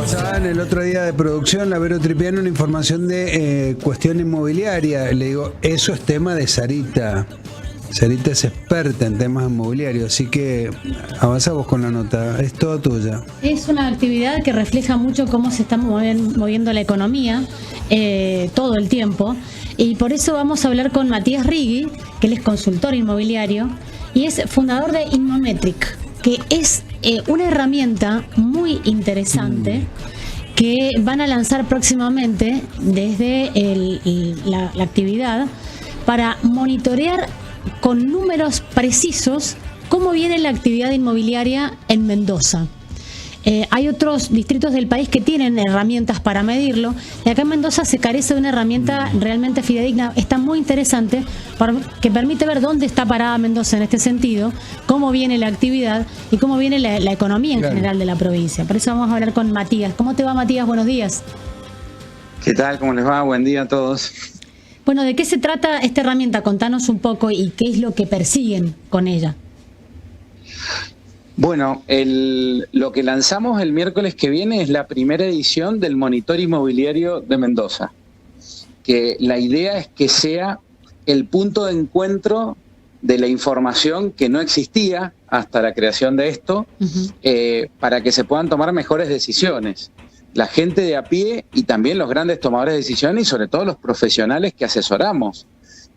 Pasaba en el otro día de producción, la Vero Tripiano, una información de cuestión inmobiliaria. Le digo, eso es tema de Sarita. Sarita es experta en temas inmobiliarios, así que avanzamos con la nota, es toda tuya. Es una actividad que refleja mucho cómo se está moviendo la economía todo el tiempo, y por eso vamos a hablar con Matías Rigui, que él es consultor inmobiliario y es fundador de Inmometric, que es una herramienta muy interesante que van a lanzar próximamente desde la actividad para monitorear con números precisos cómo viene la actividad inmobiliaria en Mendoza. Hay otros distritos del país que tienen herramientas para medirlo, y acá en Mendoza se carece de una herramienta realmente fidedigna. Está muy interesante, que permite ver dónde está parada Mendoza en este sentido, cómo viene la actividad y cómo viene la economía en general de la provincia. Por eso vamos a hablar con Matías. ¿Cómo te va, Matías? Buenos días. ¿Qué tal? ¿Cómo les va? Buen día a todos. Bueno, ¿de qué se trata esta herramienta? Contanos un poco y qué es lo que persiguen con ella. Bueno, lo que lanzamos el miércoles que viene es la primera edición del Monitor Inmobiliario de Mendoza, que la idea es que sea el punto de encuentro de la información que no existía hasta la creación de esto, para que se puedan tomar mejores decisiones. La gente de a pie y también los grandes tomadores de decisiones, y sobre todo los profesionales que asesoramos,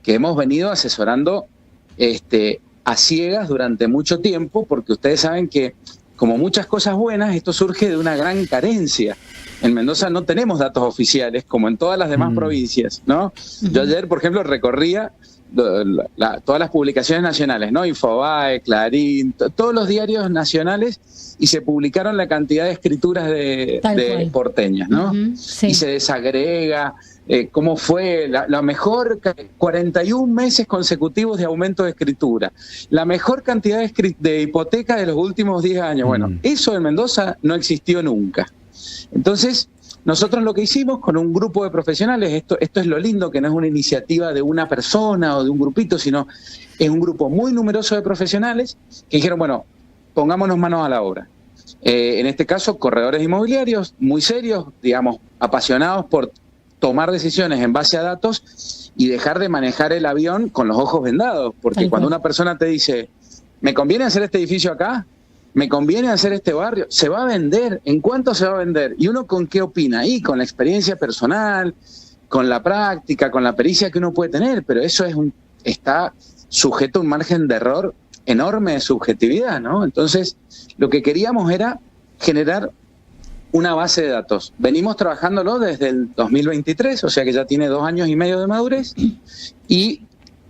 que hemos venido asesorando a ciegas durante mucho tiempo, porque ustedes saben que, como muchas cosas buenas, esto surge de una gran carencia. En Mendoza no tenemos datos oficiales, como en todas las demás provincias, ¿no? Yo ayer, por ejemplo, recorría todas las publicaciones nacionales, ¿no? Infobae, Clarín, todos los diarios nacionales, y se publicaron la cantidad de escrituras de porteñas, ¿no? Sí. Y se desagrega cómo fue la mejor 41 meses consecutivos de aumento de escritura, la mejor cantidad de hipoteca de los últimos 10 años. Bueno, eso en Mendoza no existió nunca. Entonces, nosotros lo que hicimos con un grupo de profesionales, esto es lo lindo, que no es una iniciativa de una persona o de un grupito, sino es un grupo muy numeroso de profesionales que dijeron, bueno, pongámonos manos a la obra. En este caso, corredores inmobiliarios muy serios, digamos, apasionados por tomar decisiones en base a datos y dejar de manejar el avión con los ojos vendados, porque cuando una persona te dice, ¿me conviene hacer este edificio acá? ¿Me conviene hacer este barrio? ¿Se va a vender? ¿En cuánto se va a vender? ¿Y uno con qué opina? Y con la experiencia personal, con la práctica, con la pericia que uno puede tener, pero eso está sujeto a un margen de error enorme de subjetividad, ¿no? Entonces, lo que queríamos era generar una base de datos. Venimos trabajándolo desde el 2023, o sea que ya tiene 2 años y medio de madurez, y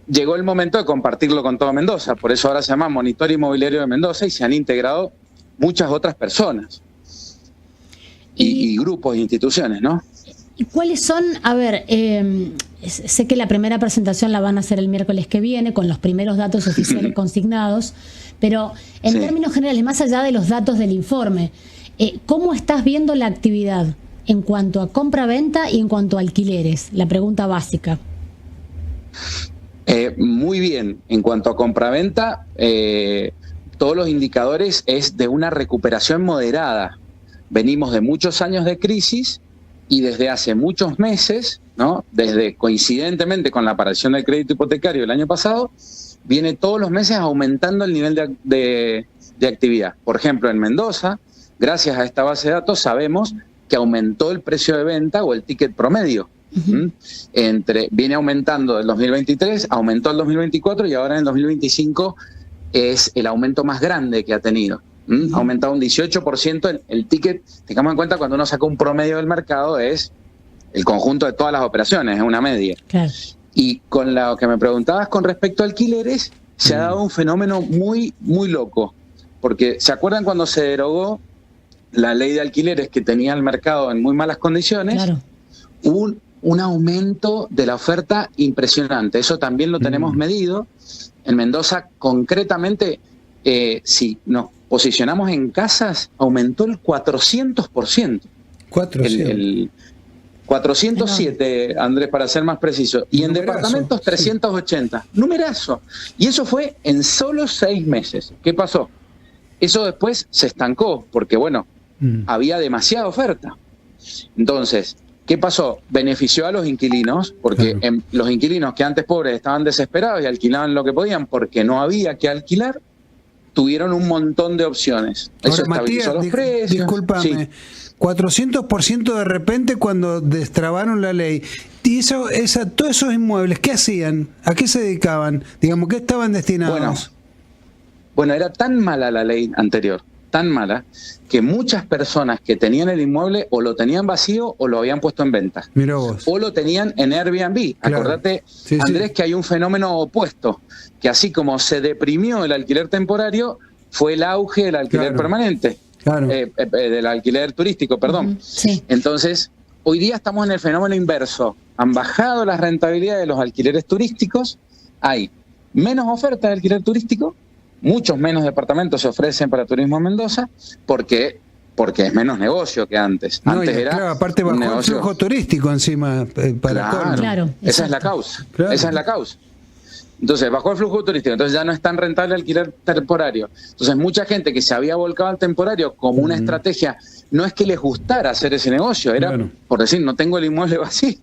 llegó el momento de compartirlo con todo Mendoza. Por eso ahora se llama Monitor Inmobiliario de Mendoza, y se han integrado muchas otras personas y grupos e instituciones, ¿no? ¿Y cuáles son? A ver, sé que la primera presentación la van a hacer el miércoles que viene con los primeros datos oficiales consignados, pero en términos generales, más allá de los datos del informe, ¿cómo estás viendo la actividad en cuanto a compra-venta y en cuanto a alquileres? La pregunta básica. Muy bien. En cuanto a compraventa, todos los indicadores es de una recuperación moderada. Venimos de muchos años de crisis y desde hace muchos meses, ¿no? Desde coincidentemente con la aparición del crédito hipotecario el año pasado, viene todos los meses aumentando el nivel de actividad. Por ejemplo, en Mendoza, gracias a esta base de datos, sabemos que aumentó el precio de venta o el ticket promedio. Viene aumentando del 2023, aumentó el 2024 y ahora en el 2025 es el aumento más grande que ha tenido. Ha aumentado un 18% el ticket. Tengamos en cuenta, cuando uno saca un promedio del mercado, es el conjunto de todas las operaciones, es una media. Claro. Y con lo que me preguntabas con respecto a alquileres, se ha dado un fenómeno muy, muy loco. Porque, ¿se acuerdan cuando se derogó la ley de alquileres que tenía el mercado en muy malas condiciones? Claro. Hubo un aumento de la oferta impresionante. Eso también lo tenemos medido. En Mendoza, concretamente, si nos posicionamos en casas, aumentó el 400%. 407, Andrés, para ser más preciso. Y en departamentos, 380. Numerazo. Y eso fue en solo 6 meses. ¿Qué pasó? Eso después se estancó, porque bueno, había demasiada oferta. Entonces, ¿qué pasó? Benefició a los inquilinos, porque los inquilinos que antes pobres estaban desesperados y alquilaban lo que podían porque no había que alquilar, tuvieron un montón de opciones. Eso ahora, estabilizó Matías, los precios. Discúlpame, sí. 400% de repente cuando destrabaron la ley. Y todos esos inmuebles, ¿qué hacían? ¿A qué se dedicaban? Digamos, ¿qué estaban destinados? Bueno, era tan mala la ley anterior, tan mala, que muchas personas que tenían el inmueble o lo tenían vacío o lo habían puesto en venta. Mirá vos. O lo tenían en Airbnb. Claro. Acordate, sí, Andrés, que hay un fenómeno opuesto, que así como se deprimió el alquiler temporario, fue el auge del alquiler permanente. Claro. Del alquiler turístico, perdón. Sí. Entonces, hoy día estamos en el fenómeno inverso. Han bajado las rentabilidades de los alquileres turísticos, hay menos oferta de alquiler turístico, muchos menos departamentos se ofrecen para turismo en Mendoza, porque es menos negocio que antes. Antes era claro, aparte bajó el flujo turístico encima para claro, esa es la causa. Claro. Esa es la causa. Entonces, bajó el flujo turístico, entonces ya no es tan rentable alquiler temporario. Entonces, mucha gente que se había volcado al temporario como una estrategia, no es que les gustara hacer ese negocio, era por decir, no tengo el inmueble vacío.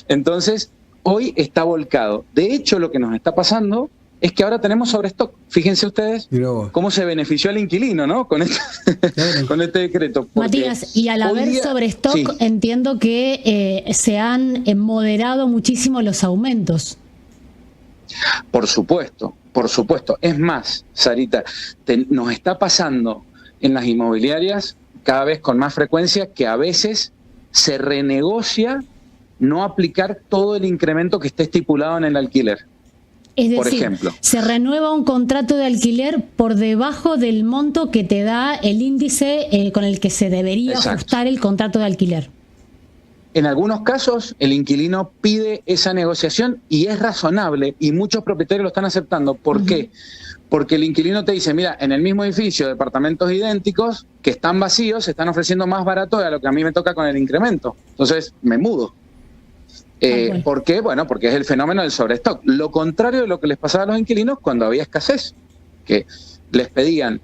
Entonces, hoy está volcado. De hecho, lo que nos está pasando es que ahora tenemos sobrestock. Fíjense ustedes cómo se benefició al inquilino, ¿no? Con este decreto. Matías, y al haber sobrestock, entiendo que se han moderado muchísimo los aumentos. Por supuesto. Es más, Sarita, nos está pasando en las inmobiliarias cada vez con más frecuencia que a veces se renegocia no aplicar todo el incremento que esté estipulado en el alquiler. Es decir, por ejemplo, se renueva un contrato de alquiler por debajo del monto que te da el índice con el que se debería ajustar el contrato de alquiler. En algunos casos, el inquilino pide esa negociación y es razonable, y muchos propietarios lo están aceptando. ¿Por qué? Porque el inquilino te dice, mira, en el mismo edificio, departamentos idénticos que están vacíos, se están ofreciendo más barato de lo que a mí me toca con el incremento. Entonces, me mudo. ¿Por qué? Bueno, porque es el fenómeno del sobrestock. Lo contrario de lo que les pasaba a los inquilinos cuando había escasez, que les pedían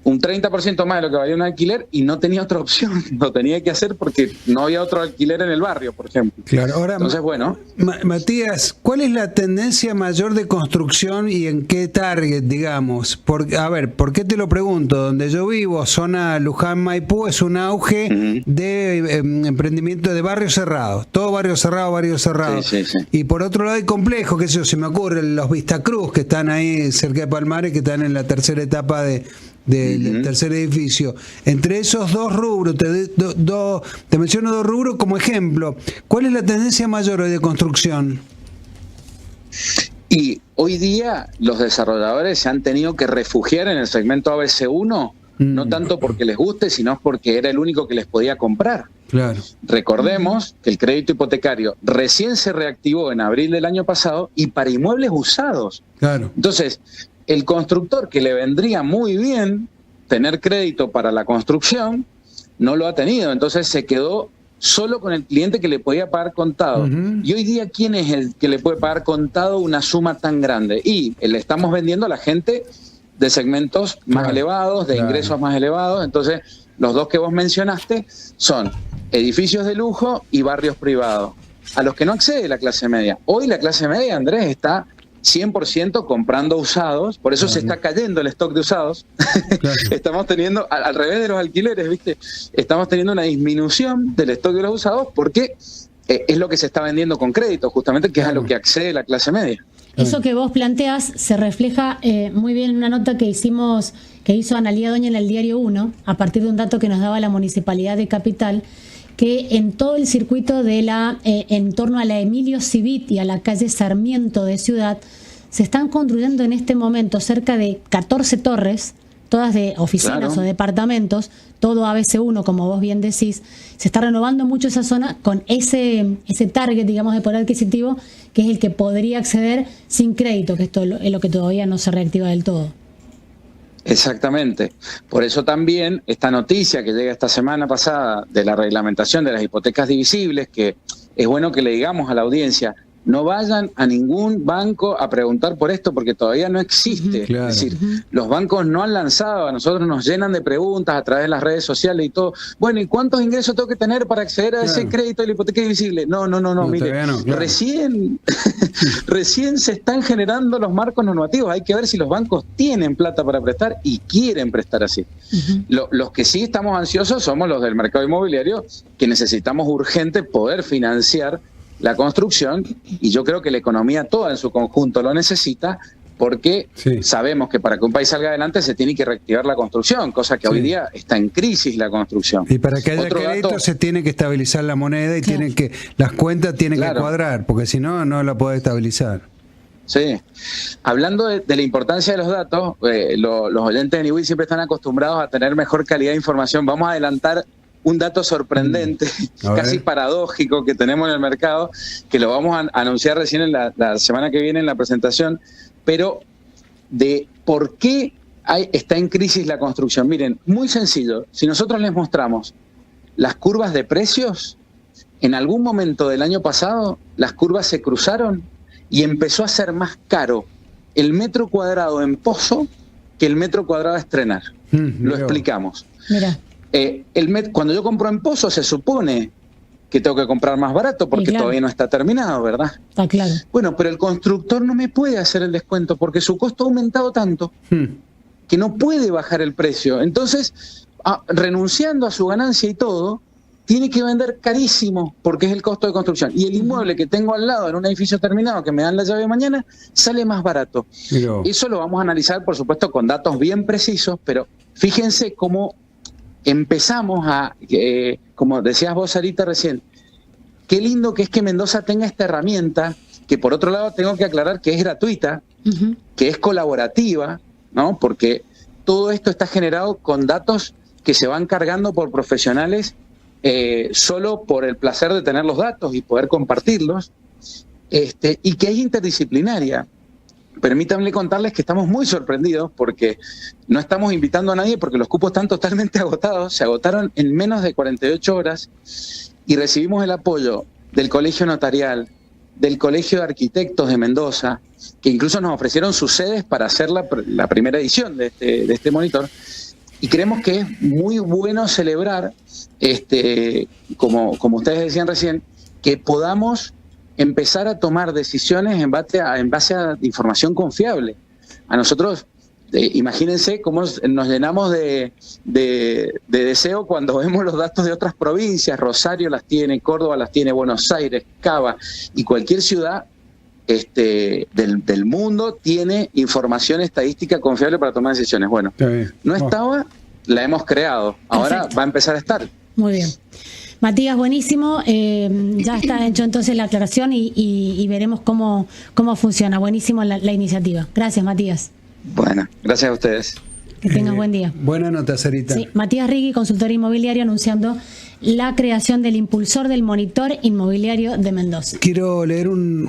un 30% más de lo que valía un alquiler y no tenía otra opción, lo tenía que hacer porque no había otro alquiler en el barrio, por ejemplo. Claro, ahora, entonces, bueno. Matías, ¿cuál es la tendencia mayor de construcción y en qué target, digamos? A ver, ¿por qué te lo pregunto? Donde yo vivo, zona Luján, Maipú, es un auge de emprendimiento de barrios cerrados, todo barrio cerrado. Sí. Y por otro lado hay complejos, que se me ocurre, los Vistacruz, que están ahí cerca de Palmares, que están en la tercera etapa del tercer edificio. Entre esos dos rubros, te menciono dos rubros como ejemplo. ¿Cuál es la tendencia mayor hoy de construcción? Y hoy día los desarrolladores se han tenido que refugiar en el segmento ABC1, no tanto porque les guste, sino porque era el único que les podía comprar. Claro. Recordemos que el crédito hipotecario recién se reactivó en abril del año pasado y para inmuebles usados. Claro. Entonces, el constructor que le vendría muy bien tener crédito para la construcción, no lo ha tenido. Entonces se quedó solo con el cliente que le podía pagar contado. Y hoy día, ¿quién es el que le puede pagar contado una suma tan grande? Y le estamos vendiendo a la gente de segmentos más elevados, de ingresos más elevados. Entonces, los dos que vos mencionaste son edificios de lujo y barrios privados, a los que no accede la clase media. Hoy la clase media, Andrés, está 100% comprando usados, por eso se está cayendo el stock de usados. Estamos teniendo, al revés de los alquileres, ¿viste? Estamos teniendo una disminución del stock de los usados porque es lo que se está vendiendo con crédito, justamente, que es a lo que accede la clase media. Eso que vos planteas se refleja muy bien en una nota que hizo Analía Doña en el Diario 1, a partir de un dato que nos daba la Municipalidad de Capital, que en todo el circuito en torno a la Emilio Civit y a la calle Sarmiento de Ciudad, se están construyendo en este momento cerca de 14 torres, todas de oficinas o departamentos, todo ABC1, como vos bien decís. Se está renovando mucho esa zona con ese target, digamos, de poder adquisitivo, que es el que podría acceder sin crédito, que esto es lo que todavía no se reactiva del todo. Exactamente. Por eso también esta noticia que llega esta semana pasada de la reglamentación de las hipotecas divisibles, que es bueno que le digamos a la audiencia, no vayan a ningún banco a preguntar por esto porque todavía no existe. Claro. Es decir, los bancos no han lanzado, a nosotros nos llenan de preguntas a través de las redes sociales y todo. Bueno, ¿y cuántos ingresos tengo que tener para acceder a ese crédito de la hipoteca invisible? No, mire, no, claro. recién se están generando los marcos normativos. Hay que ver si los bancos tienen plata para prestar y quieren prestar así. Los que sí estamos ansiosos somos los del mercado inmobiliario, que necesitamos urgente poder financiar la construcción, y yo creo que la economía toda en su conjunto lo necesita, porque sabemos que para que un país salga adelante se tiene que reactivar la construcción, cosa que hoy día está en crisis la construcción. Y para que haya crédito se tiene que estabilizar la moneda y las cuentas tienen que cuadrar, porque si no, no la puede estabilizar. Sí. Hablando de la importancia de los datos, los oyentes de Niwil siempre están acostumbrados a tener mejor calidad de información. Vamos a adelantar un dato sorprendente, casi paradójico, que tenemos en el mercado, que lo vamos a anunciar recién en la semana que viene en la presentación, pero de por qué está en crisis la construcción. Miren, muy sencillo, si nosotros les mostramos las curvas de precios, en algún momento del año pasado las curvas se cruzaron y empezó a ser más caro el metro cuadrado en Pozo que el metro cuadrado a estrenar. Lo explicamos. Mira. Cuando yo compro en Pozo se supone que tengo que comprar más barato porque todavía no está terminado, ¿verdad? Está claro. Bueno, pero el constructor no me puede hacer el descuento porque su costo ha aumentado tanto que no puede bajar el precio. Entonces, renunciando a su ganancia y todo, tiene que vender carísimo porque es el costo de construcción. Y el inmueble que tengo al lado en un edificio terminado que me dan la llave mañana sale más barato. Eso lo vamos a analizar, por supuesto, con datos bien precisos, pero fíjense cómo empezamos como decías vos, Sarita, recién, qué lindo que es que Mendoza tenga esta herramienta, que por otro lado tengo que aclarar que es gratuita, que es colaborativa, ¿no? Porque todo esto está generado con datos que se van cargando por profesionales solo por el placer de tener los datos y poder compartirlos, y que es interdisciplinaria. Permítanme contarles que estamos muy sorprendidos porque no estamos invitando a nadie porque los cupos están totalmente agotados, se agotaron en menos de 48 horas y recibimos el apoyo del Colegio Notarial, del Colegio de Arquitectos de Mendoza, que incluso nos ofrecieron sus sedes para hacer la primera edición de este monitor, y creemos que es muy bueno celebrar, como ustedes decían recién, que podamos empezar a tomar decisiones en base a información confiable. A nosotros, imagínense cómo nos llenamos de deseo cuando vemos los datos de otras provincias. Rosario las tiene, Córdoba las tiene, Buenos Aires, Cava, y cualquier ciudad del mundo tiene información estadística confiable para tomar decisiones. Bueno, no estaba, la hemos creado, ahora va a empezar a estar. Muy bien. Matías, buenísimo, ya está hecho entonces la aclaración y veremos cómo funciona. Buenísimo la iniciativa. Gracias, Matías. Bueno, gracias a ustedes. Que tengas buen día. Buena nota, Sarita. Sí, Matías Rigui, consultor inmobiliario, anunciando la creación del impulsor del monitor inmobiliario de Mendoza. Quiero leer un